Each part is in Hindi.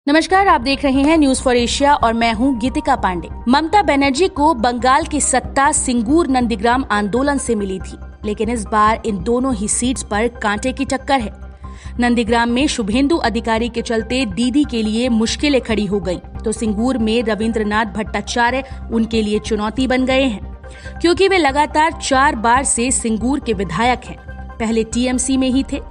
नमस्कार, आप देख रहे हैं न्यूज फॉर एशिया और मैं हूं गीतिका पांडे। ममता बनर्जी को बंगाल की सत्ता सिंगूर नंदीग्राम आंदोलन से मिली थी, लेकिन इस बार इन दोनों ही सीट्स पर कांटे की टक्कर है। नंदीग्राम में शुभेंदु अधिकारी के चलते दीदी के लिए मुश्किलें खड़ी हो गईं, तो सिंगूर में रविंद्रनाथ भट्टाचार्य उनके लिए चुनौती बन गए हैं, क्योंकि वे लगातार 4 बार से सिंगूर के विधायक हैं। पहले टीएमसी में ही थे।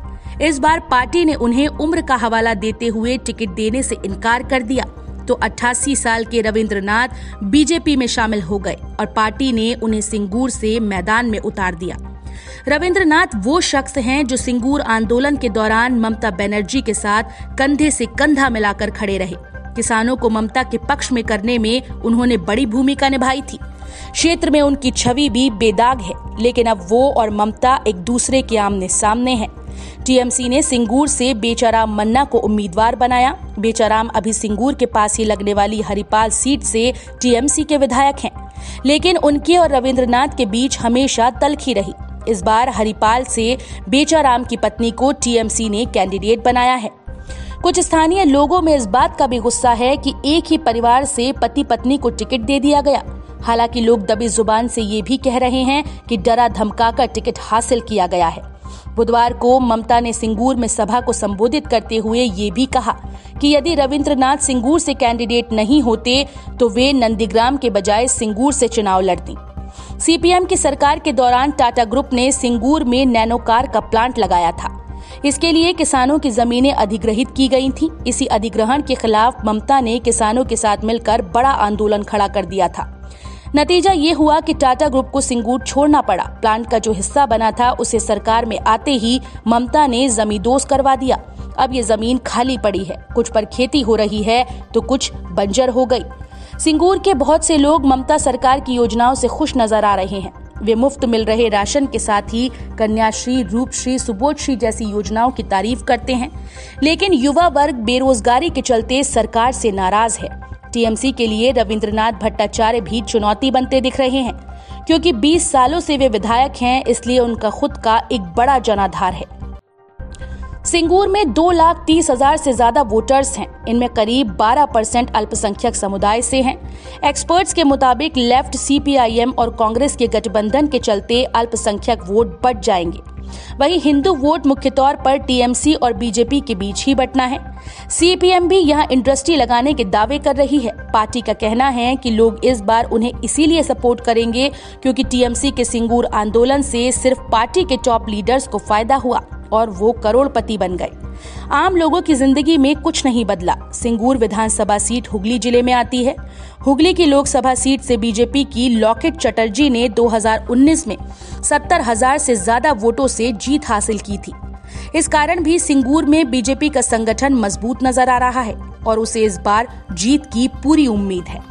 इस बार पार्टी ने उन्हें उम्र का हवाला देते हुए टिकट देने से इनकार कर दिया, तो 88 साल के रविंद्रनाथ बीजेपी में शामिल हो गए और पार्टी ने उन्हें सिंगूर से मैदान में उतार दिया। रविंद्रनाथ वो शख्स हैं जो सिंगूर आंदोलन के दौरान ममता बनर्जी के साथ कंधे से कंधा मिलाकर खड़े रहे। किसानों को ममता के पक्ष में करने में उन्होंने बड़ी भूमिका निभाई थी। क्षेत्र में उनकी छवि भी बेदाग है, लेकिन अब वो और ममता एक दूसरे के आमने सामने हैं। टीएमसी ने सिंगूर से बेचाराम मन्ना को उम्मीदवार बनाया। बेचाराम अभी सिंगूर के पास ही लगने वाली हरिपाल सीट से टीएमसी के विधायक हैं, लेकिन उनके और रविंद्रनाथ के बीच हमेशा तल्खी रही। इस बार हरिपाल से बेचाराम की पत्नी को टीएमसी ने कैंडिडेट बनाया है। कुछ स्थानीय लोगों में इस बात का भी गुस्सा है कि एक ही परिवार से पति पत्नी को टिकट दे दिया गया। हालांकि लोग दबी जुबान से ये भी कह रहे हैं कि डरा धमकाकर टिकट हासिल किया गया है। बुधवार को ममता ने सिंगूर में सभा को संबोधित करते हुए ये भी कहा कि यदि रविंद्रनाथ सिंगूर से कैंडिडेट नहीं होते तो वे नंदीग्राम के बजाय सिंगूर से चुनाव लड़ती। सीपीएम की सरकार के दौरान टाटा ग्रुप ने सिंगूर में नैनो कार का प्लांट लगाया था। इसके लिए किसानों की जमीनें अधिग्रहित की गई थीं। इसी अधिग्रहण के खिलाफ ममता ने किसानों के साथ मिलकर बड़ा आंदोलन खड़ा कर दिया था। नतीजा ये हुआ कि टाटा ग्रुप को सिंगूर छोड़ना पड़ा। प्लांट का जो हिस्सा बना था उसे सरकार में आते ही ममता ने जमींदोज करवा दिया। अब ये जमीन खाली पड़ी है, कुछ पर खेती हो रही है तो कुछ बंजर हो गई। सिंगूर के बहुत से लोग ममता सरकार की योजनाओं से खुश नजर आ रहे हैं। वे मुफ्त मिल रहे राशन के साथ ही कन्याश्री, रूपश्री, सुबोधश्री जैसी योजनाओं की तारीफ करते हैं, लेकिन युवा वर्ग बेरोजगारी के चलते सरकार से नाराज है। टीएमसी के लिए रविंद्रनाथ भट्टाचार्य भी चुनौती बनते दिख रहे हैं, क्योंकि 20 सालों से वे विधायक हैं, इसलिए उनका खुद का एक बड़ा जनाधार है। सिंगूर में 2,30,000 से ज्यादा वोटर्स हैं। इनमें करीब 12% अल्पसंख्यक समुदाय से हैं। एक्सपर्ट्स के मुताबिक लेफ्ट, सीपीआईएम और कांग्रेस के गठबंधन के चलते अल्पसंख्यक वोट बढ़ जाएंगे। वहीं हिंदू वोट मुख्य तौर पर टीएमसी और बीजेपी के बीच ही बंटना है। सीपीएम भी यहां इंडस्ट्री लगाने के दावे कर रही है। पार्टी का कहना है कि लोग इस बार उन्हें इसीलिए सपोर्ट करेंगे क्योंकि टीएमसी के सिंगूर आंदोलन से सिर्फ पार्टी के टॉप लीडर्स को फायदा हुआ और वो करोड़पति बन गए। आम लोगों की जिंदगी में कुछ नहीं बदला। सिंगूर विधानसभा सीट हुगली जिले में आती है। हुगली की लोकसभा सीट से बीजेपी की लॉकेट चटर्जी ने 2019 में 70,000 से ज्यादा वोटों से जीत हासिल की थी। इस कारण भी सिंगूर में बीजेपी का संगठन मजबूत नजर आ रहा है और उसे इस बार जीत की पूरी उम्मीद है।